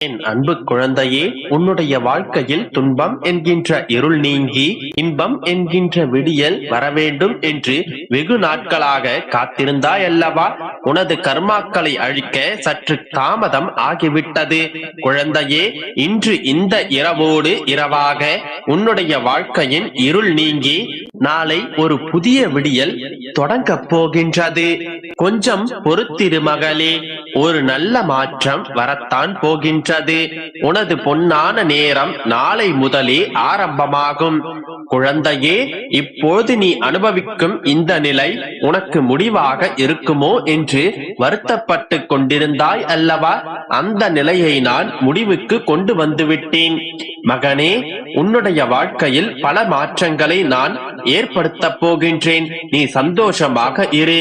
என் அன்பு குழந்தையே, உன்னுடைய வாழ்க்கையில் துன்பம் என்கின்ற இருள் நீங்கி இன்பம் என்கின்ற விடியல் வரவேண்டும் என்று வெகு நாட்களாக காத்திருந்தாய் அல்லவா? உனது கர்மாக்களை அழிக்க சற்று தாமதம் ஆகிவிட்டது குழந்தையே. இன்று இந்த இரவோடு இரவாக உன்னுடைய வாழ்க்கையின் இருள் நீங்கி நாளை ஒரு புதிய விடியல் தொடங்க போகின்றது. கொஞ்சம் பொறுத்திரு மகளே, ஒரு நல்ல மாற்றம் வரத்தான் போகின்றது. உனது பொன்னான நேரம் நாளை முதலே ஆரம்பமாகும் குழந்தையே. இப்போது நீ அனுபவிக்கும் இந்த நிலை உனக்கு முடிவாக இருக்குமோ என்று வருத்தப்பட்டு கொண்டிருந்தாய் அல்லவா? அந்த நிலையை நான் முடிவுக்கு கொண்டு வந்துவிட்டேன் மகனே. உன்னுடைய வாழ்க்கையில் பல மாற்றங்களை நான் ஏற்படுத்த போகின்றேன். நீ சந்தோஷமாக இரு,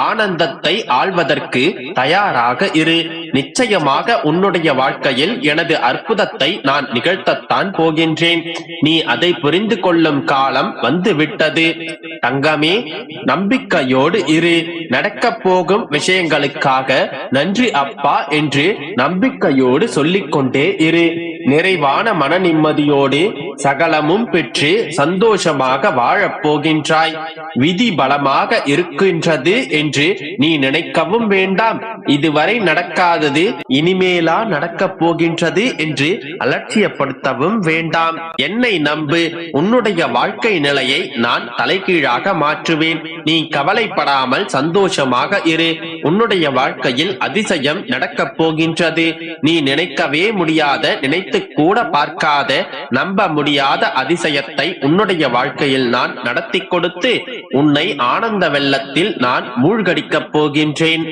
ஆனந்தத்தை ஆள்வதற்கு தயாராக இரு. நிச்சயமாக உன்னுடைய வாழ்க்கையில் எனது அற்புதத்தை நான் நிகழ்த்தத்தான் போகின்றேன். நீ அதை புரிந்து கொள்ளும் காலம் வந்துவிட்டது தங்கமே. நம்பிக்கையோடு இரு. நடக்கப் போகும் விஷயங்களுக்காக நன்றி அப்பா என்று நம்பிக்கையோடு சொல்லிக்கொண்டே இரு. நிறைவான மன நிம்மதியோடு சகலமும் பெற்று சந்தோஷமாக வாழப் போகின்றாய். விதி பலமாக இருக்கின்றது என்று நீ நினைக்கவும் வேண்டாம். இதுவரை நடக்காதது இனிமேலா நடக்கப் போகின்றது என்று அலட்சியப்படுத்தவும் வேண்டாம். என்னை நம்பு, உன்னுடைய வாழ்க்கை நிலையை நான் தலைகீழாக மாற்றுவேன். நீ கவலைப்படாமல் சந்தோஷமாக இரு. உன்னுடைய வாழ்க்கையில் அதிசயம் நடக்கப் போகின்றது. நீ நினைக்கவே முடியாத, நினைத்து கூட பார்க்காத, நம்ப முடியாத அதிசயத்தை உன்னுடைய வாழ்க்கையில் நான் நடத்தி கொடுத்து உன்னை ஆனந்த வெள்ளத்தில் நான் மூழ்கடிக்கப் போகின்றேன்.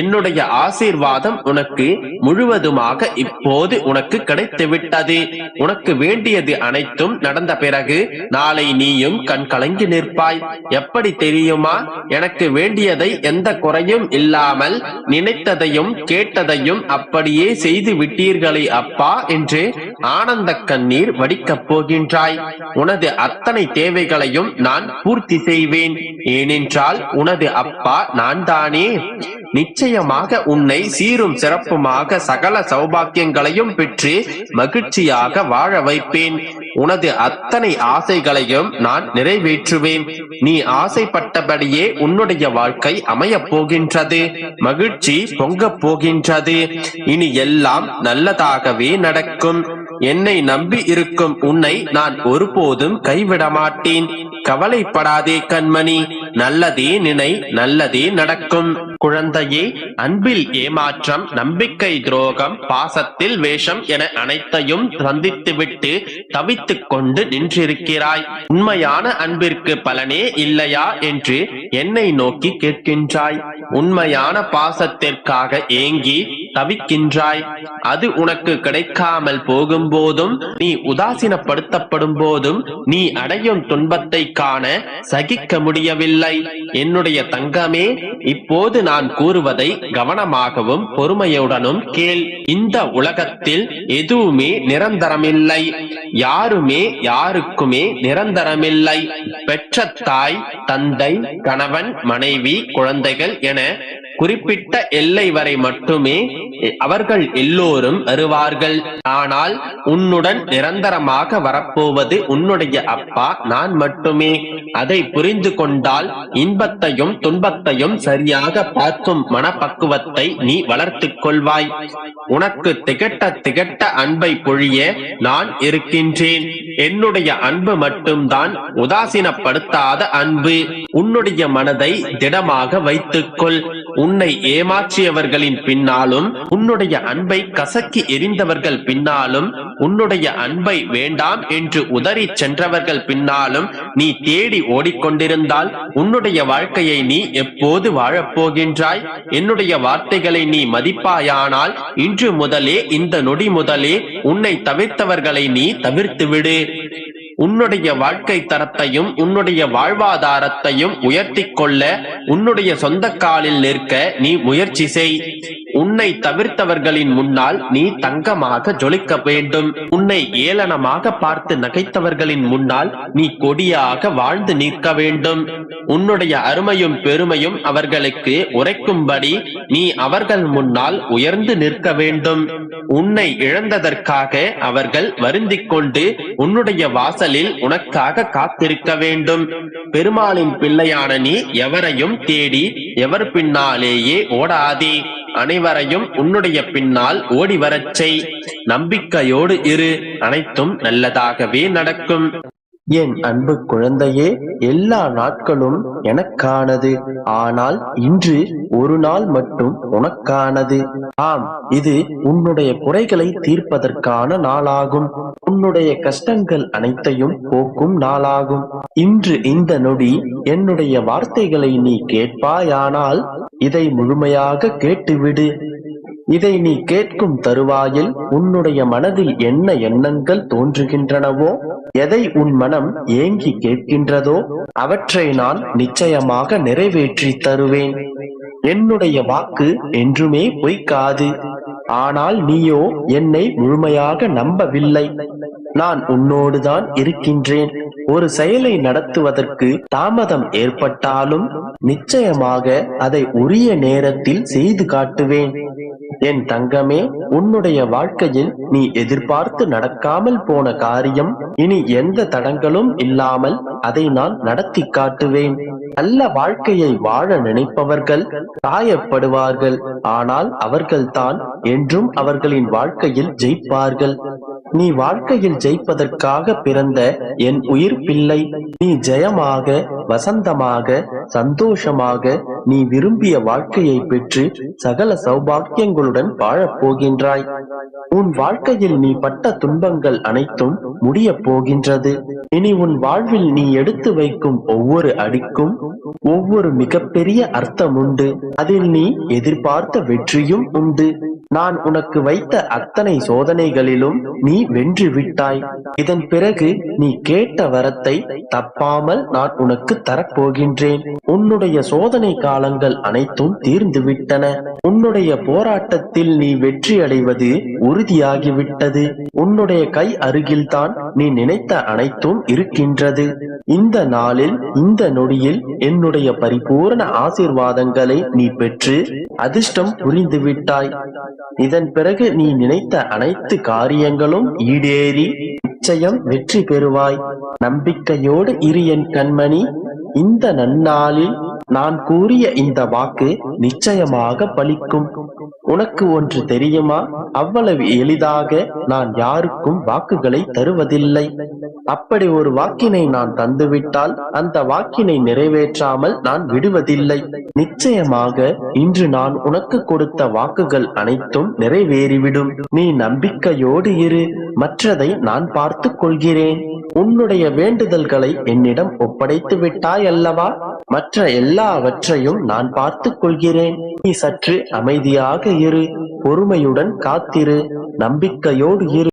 என்னுடைய ஆசீர்வாதம் உனக்கு முழுவதுமாக இப்போது உனக்கு கிடைத்துவிட்டது. உனக்கு வேண்டியது அனைத்தும் நடந்த பிறகு நாளை நீயும் கண் கலங்கி நிற்பாய். எப்படி தெரியுமா? எனக்கு வேண்டியதை எந்த குறையும் இல்லாமல் நினைத்ததையும் கேட்டதையும் அப்படியே செய்து விட்டீர்களே அப்பா என்று ஆனந்த கண்ணீர் வடிக்கப் போகின்றாய். உனது அத்தனை தேவைகளையும் நான் பூர்த்தி செய்வேன். ஏனென்றால் உனது அப்பா நான் தானே. நிச்சயமாக உன்னை சீரும் சிறப்புமாக சகல சௌபாக்கியங்களையும் பெற்று மகிழ்ச்சியாக வாழ வைப்பேன். உனது அத்தனை ஆசைகளையும் நான் நிறைவேற்றுவேன். நீ ஆசைப்பட்டபடியே உன்னுடைய வாழ்க்கை அமையப் போகின்றது. மகிழ்ச்சி பொங்கப் போகின்றது. இனி எல்லாம் நல்லதாகவே நடக்கும். என்னை நம்பி இருக்கும் உன்னை நான் ஒருபோதும் கைவிட மாட்டேன். கவலைப்படாதே கண்மணி, நல்லதே நினை, நல்லதே நடக்கும். குழந்தையே, அன்பில் ஏமாற்றம், நம்பிக்கை துரோகம், பாசத்தில் வேஷம் என அனைத்தையும் சந்தித்துவிட்டு தவித்துக் கொண்டு நின்றிருக்கிறாய். உண்மையான அன்பிற்கு பலனே இல்லையா என்று என்னை நோக்கி கேட்கின்றாய். உண்மையான பாசத்திற்காக ஏங்கி தவிக்கின்றாய். அது உனக்கு கிடைக்காமல் போகும் போதும், நீ உதாசீனப்படுத்தப்படும் போதும், நீ அடையும் துன்பத்தை காண சகிக்க முடியவில்லை. என்னுடைய தங்கமே, இப்போது நான் கூறுவதை கவனமாகவும் பொறுமையுடனும் கேள். இந்த உலகத்தில் எதுவுமே நிரந்தரமில்லை. யாருமே யாருக்குமே நிரந்தரமில்லை. பெற்ற தாய், தந்தை, கணவன், மனைவி, குழந்தைகள் என குறிப்பிட்ட எல்லை வரை மட்டுமே அவர்கள் எல்லோரும் வருவார்கள். ஆனால் உன்னுடன் நிரந்தரமாக வரப்போவது உன்னுடைய அப்பா நான் மட்டுமே. அதை புரிந்து கொண்டால் இன்பத்தையும் துன்பத்தையும் சரியாக பார்க்கும் மனப்பக்குவத்தை நீ வளர்த்துக் கொள்வாய். உனக்கு திகட்ட திகட்ட அன்பை பொழிய நான் இருக்கின்றேன். என்னுடைய அன்பு மட்டும்தான் உதாசீனப்படுத்தாத அன்பு. உன்னுடைய மனதை திடமாக வைத்துக்கொள். உன்னை ஏமாற்றியவர்களின் பின்னாலும், உன்னுடைய அன்பை கசக்கி எரிந்தவர்கள் பின்னாலும், உன்னுடைய அன்பை வேண்டாம் என்று உதறி சென்றவர்கள் பின்னாலும் நீ தேடி ஓடிக்கொண்டிருந்தால் உன்னுடைய வாழ்க்கையை நீ எப்போது வாழப்போகின்றாய்? என்னுடைய வார்த்தைகளை நீ மதிப்பாயானால் இன்று முதலே, இந்த நொடி முதலே உன்னை தவிர்த்தவர்களை நீ தவிர்த்து விடு. உன்னுடைய வாழ்க்கை தரத்தையும் உன்னுடைய வாழ்வாதாரத்தையும் உயர்த்தி கொள்ள உன்னுடைய சொந்த காலில் நிற்க நீ முயற்சி செய். உன்னை தவிர்த்தவர்களின் முன்னால் நீ தங்கமாக ஜொலிக்க வேண்டும். உன்னை ஏளனமாக பார்த்து நகைத்தவர்களின் முன்னால் நீ கொடியாக வாழ்ந்து நிற்க வேண்டும். உன்னுடைய அருமையும் பெருமையும் அவர்களுக்கு உரைக்கும்படி நீ அவர்கள் முன்னால் உயர்ந்து நிற்க வேண்டும். உன்னை இழந்ததற்காக அவர்கள் வருந்திக் கொண்டு உன்னுடைய வாசலில் உனக்காக காத்திருக்க வேண்டும். பெருமாளின் பிள்ளையான நீ எவரையும் தேடி எவர் பின்னாலேயே ஓடாதே. அனைவரையும் உன்னுடைய பின்னால் ஓடி வரச் செய். நம்பிக்கையோடு இரு, அனைத்தும் நல்லதாகவே நடக்கும். என் அன்பு குழந்தையே, எல்லா நாட்களும் எனக்கானது. ஆனால் இன்று ஒரு நாள் மட்டும் உனக்கானது. ஆம், இது உன்னுடைய குறைகளை தீர்ப்பதற்கான நாளாகும். உன்னுடைய கஷ்டங்கள் அனைத்தையும் போக்கும் நாளாகும். இன்று இந்த நொடி என்னுடைய வார்த்தைகளை நீ கேட்பாயானால் இதை முழுமையாக கேட்டுவிடு. இதை நீ கேட்கும் தருவாயில் உன்னுடைய மனதில் என்ன எண்ணங்கள் தோன்றுகின்றனவோ, எதை உன் மனம் ஏங்கி கேட்கின்றதோ அவற்றை நான் நிச்சயமாக நிறைவேற்றி தருவேன். என்னுடைய வாக்கு என்றுமே பொய்க்காது. ஆனால் நீயோ என்னை முழுமையாக நம்பவில்லை. நான் உன்னோடுதான் இருக்கின்றேன். ஒரு செயலை நடத்துவதற்கு தாமதம் ஏற்பட்டாலும் நிச்சயமாக அதை உரிய நேரத்தில் செய்து காட்டுவேன். என் தங்கமே, உன்னுடைய வாழ்க்கையில் நீ எதிர்பார்த்து நடக்காமல் போன காரியம் இனி எந்த தடங்களும் இல்லாமல் அதை நான் நடத்தி காட்டுவேன். நல்ல வாழ்க்கையை வாழ நினைப்பவர்கள் காயப்படுவார்கள். ஆனால் அவர்கள்தான் என்றும் அவர்களின் வாழ்க்கையில் ஜெயிப்பார்கள். நீ வாழ்க்கையில் ஜெயிப்பதற்காக பிறந்த என் உயிர் பிள்ளை. நீ ஜெயமாக, வசந்தமாக, சந்தோஷமாக நீ விரும்பிய வாழ்க்கையை பெற்று சகல சௌபாக்கியங்களுடன் வாழப் போகின்றாய். உன் வாழ்க்கையில் நீ பட்ட துன்பங்கள் அனைத்தும் முடிய போகின்றது. இனி உன் வாழ்வில் நீ எடுத்து வைக்கும் ஒவ்வொரு அடிக்கும் ஒவ்வொரு மிகப்பெரிய அர்த்தம் உண்டு. அதில் நீ எதிர்பார்த்த வெற்றியும் உண்டு. நான் உனக்கு வைத்த அத்தனை சோதனைகளிலும் நீ வென்று விட்டாய். இதன் பிறகு நீ கேட்ட வரத்தை தப்பாமல் நான் உனக்கு தரப்போகின்றேன். உன்னுடைய சோதனை காலங்கள் அனைத்தும் தீர்ந்து விட்டன. உன்னுடைய போராட்டத்தில் நீ வெற்றி அடைவது உறுதியாகிவிட்டது. உன்னுடைய கை அருகில்தான் நீ நினைத்த அனைத்தும் இருக்கின்றது. இந்த நாளில், இந்த நொடியில் என்னுடைய பரிபூர்ண ஆசீர்வாதங்களை நீ பெற்று அதிர்ஷ்டம் புரிந்து விட்டாய். இதன் பிறகு நீ நினைத்த அனைத்து காரியங்களும் ஈடேறி நிச்சயம் வெற்றி பெறுவாய். நம்பிக்கையோடு இரு என் கண்மணி. இந்த நன்னாளில் நான் கூறிய இந்த வாக்கு நிச்சயமாக பலிக்கும். உனக்கு ஒன்று தெரியுமா? அவ்வளவு எளிதாக நான் யாருக்கும் வாக்குகளை தருவதில்லை. அப்படி ஒரு வாக்கினை நான் தந்துவிட்டால் அந்த வாக்கினை நிறைவேற்றாமல் நான் விடுவதில்லை. நிச்சயமாக இன்று நான் உனக்கு கொடுத்த வாக்குகள் அனைத்தும் நிறைவேறிவிடும். நீ நம்பிக்கையோடு இரு, மற்றதை நான் பார்த்துக் கொள்கிறேன். உன்னுடைய வேண்டுதல்களை என்னிடம் ஒப்படைத்து விட்டாய் அல்லவா? மற்ற எல்லாவற்றையும் நான் பார்த்துக் கொள்கிறேன். நீ சற்று அமைதியாக இரு, பொறுமையுடன் காத்திரு, நம்பிக்கையோடு இரு.